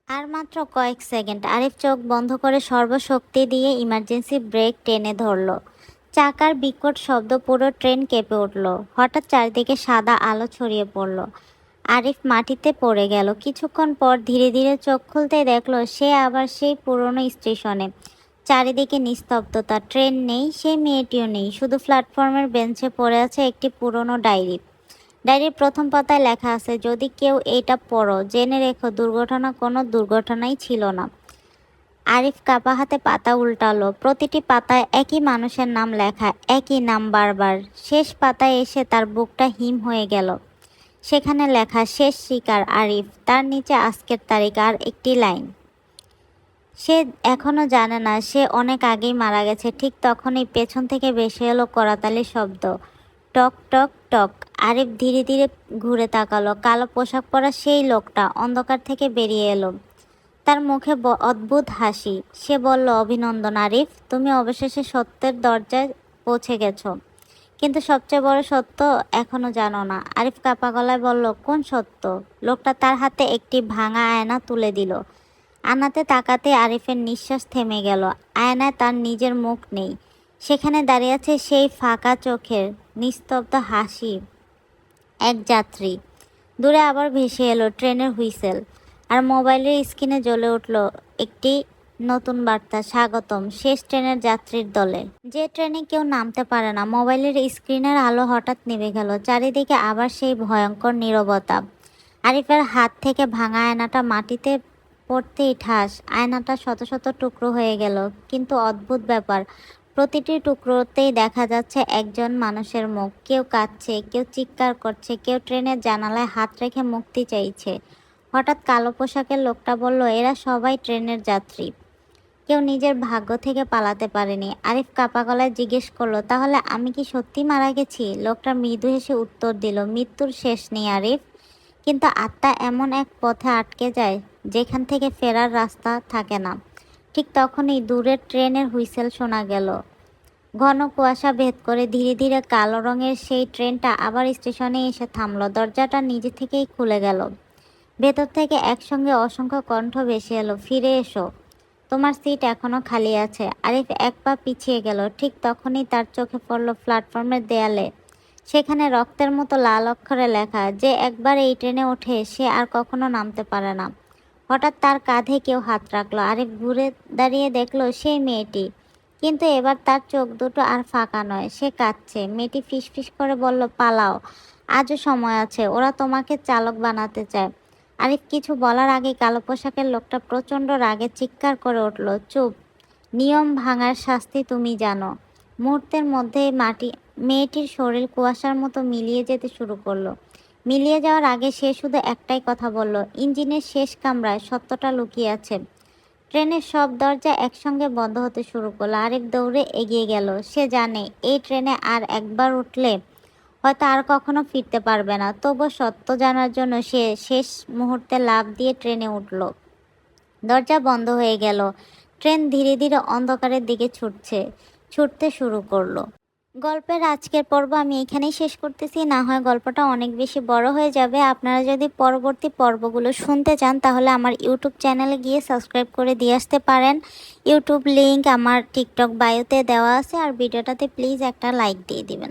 আর মাত্র কয়েক সেকেন্ড। আরিফ চোখ বন্ধ করে সর্বশক্তি দিয়ে ইমার্জেন্সি ব্রেক টেনে ধরল। চাকার বিকট শব্দ, পুরো ট্রেন কেঁপে উঠল। হঠাৎ চারিদিকে সাদা আলো ছড়িয়ে পড়ল। আরিফ মাটিতে পড়ে গেল। কিছুক্ষণ পর ধীরে ধীরে চোখ খুলতেই দেখলো সে আবার সেই পুরনো স্টেশনে। চারিদিকে নিস্তব্ধতা, ট্রেন নেই, সেই মেয়েটিও নেই, শুধু প্ল্যাটফর্মের বেঞ্চে পড়ে আছে একটি পুরনো ডায়েরি। ডায়েরির প্রথম পাতায় লেখা আছে, যদি কেউ এইটা পড়ো জেনে রেখো দুর্ঘটনা কোনো দুর্ঘটনাই ছিল না। আরিফ কাপা হাতে পাতা উল্টালো। প্রতিটি পাতায় একই মানুষের নাম লেখা, একই নাম বারবার। শেষ পাতায় এসে তার বুকটা হিম হয়ে গেল। সেখানে লেখা, শেষ শিকার আরিফ। তার নিচে আজকের তারিখ আর একটি লাইন, সে এখনো জানে না সে অনেক আগেই মারা গেছে। ঠিক তখনই পেছন থেকে ভেসে এলো করতালির শব্দ, টক টক টক। আরিফ ধীরে ধীরে ঘুরে তাকালো। কালো পোশাক পরা সেই লোকটা অন্ধকার থেকে বেরিয়ে এলো। তার মুখে অদ্ভুত হাসি। সে বলল, অভিনন্দন আরিফ, তুমি অবশেষে সত্যের দরজায় পৌঁছে গেছো। কিন্তু সবচেয়ে বড় সত্য এখনো জানো না। আরিফ কাপা গলায় বলল, কোন সত্য? লোকটা তার হাতে একটি ভাঙা আয়না তুলে দিল। আয়নাতে তাকাতে আরিফের নিঃশ্বাস থেমে গেল। আয়নায় তার নিজের মুখ নেই। সেখানে দাঁড়িয়ে আছে সেই ফাঁকা চোখের নিস্তব্ধ হাসি এক যাত্রী। দূরে আবার ভেসে এলো ট্রেনের হুইসেল, আর মোবাইলের স্ক্রিনে জ্বলে উঠল একটি নতুন বার্তা, স্বাগতম শেষ ট্রেনের যাত্রীর দলে। যে ট্রেনে কেউ নামতে পারে না। মোবাইলের স্ক্রিনের আলো হঠাৎ নিভে গেল। চারিদিকে আবার সেই ভয়ঙ্কর নীরবতা। আরিফের হাত থেকে ভাঙা আয়নাটা মাটিতে পড়তেই ঠাস, আয়নাটা শত শত টুকরো হয়ে গেল। কিন্তু অদ্ভুত ব্যাপার, প্রতিটি টুকরোতেই দেখা যাচ্ছে একজন মানুষের মুখ। কেউ কাঁদছে, কেউ চিৎকার করছে, কেউ ট্রেনের জানালায় হাত রেখে মুক্তি চাইছে। হঠাৎ কালো পোশাকের লোকটা বলল, এরা সবাই ট্রেনের যাত্রী, কেউ নিজের ভাগ্য থেকে পালাতে পারেনি। আরিফ কাপা গলায় জিজ্ঞেস করলো, তাহলে আমি কি সত্যি মারা গেছি? লোকটা মৃদু হেসে উত্তর দিল, মৃত্যুর শেষ নেই আরিফ, কিন্তু আত্মা এমন এক পথে আটকে যায় যেখান থেকে ফেরার রাস্তা থাকে না। ঠিক তখনই দূরের ট্রেনের হুইসেল শোনা গেল। ঘন কুয়াশা ভেদ করে ধীরে ধীরে কালো রঙের সেই ট্রেনটা আবার স্টেশনে এসে থামলো। দরজাটা নিজে থেকেই খুলে গেল। ভেতর থেকে একসঙ্গে অসংখ্য কণ্ঠ ভেসে এলো, ফিরে এসো, তোমার সিট এখনো খালি আছে। আরিফ এক পা পিছিয়ে গেল। ঠিক তখনই তার চোখে পড়ল প্ল্যাটফর্মের দেয়ালে। সেখানে রক্তের মতো লাল অক্ষরে লেখা, যে একবার এই ট্রেনে ওঠে সে আর কখনো নামতে পারে না। হঠাৎ তার কাঁধে কেউ হাত রাখলো। আরিফ ঘুরে দাঁড়িয়ে দেখলো সেই মেয়েটি, কিন্তু এবার তার চোখ দুটো আর ফাঁকা নয়, সে কাঁদছে। মেয়েটি ফিসফিস করে বলল, পালাও, আজও সময় আছে, ওরা তোমাকে চালক বানাতে চায়। আরিফ কিছু বলার আগেই কালো পোশাকের লোকটা প্রচণ্ড রাগে চিৎকার করে উঠল, চুপ, নিয়ম ভাঙার শাস্তি তুমি জানো। মুহূর্তের মধ্যেই মেয়েটির শরীর কুয়াশার মতো মিলিয়ে যেতে শুরু করলো। মিলিয়ে যাওয়ার আগে সে শুধু একটাই কথা বলল, ইঞ্জিনের শেষ কামরায় সত্যটা লুকিয়ে আছে। ট্রেনের সব দরজা একসঙ্গে বন্ধ হতে শুরু করলো। আরিফ দৌড়ে এগিয়ে গেল। সে জানে এই ট্রেনে আর একবার উঠলে হয়তো আর কখনো ফিরতে পারবে না। তবু সত্য জানার জন্য সে শেষ মুহূর্তে লাফ দিয়ে ট্রেনে উঠল। দরজা বন্ধ হয়ে গেল। ট্রেন ধীরে ধীরে অন্ধকারের দিকে ছুটতে শুরু করলো। গল্পের আজকের পর্ব আমি এখানেই শেষ করতেছি। না হয় গল্পটা অনেক বেশি বড় হয়ে যাবে। আপনারা যদি পরবর্তী পর্বগুলো শুনতে চান তাহলে আমার ইউটিউব চ্যানেলে গিয়ে সাবস্ক্রাইব করে দিয়ে আসতে পারেন। ইউটিউব লিংক আমার টিকটক বায়োতে দেওয়া আছে। আর ভিডিওটাতে প্লিজ একটা লাইক দিয়ে দিবেন।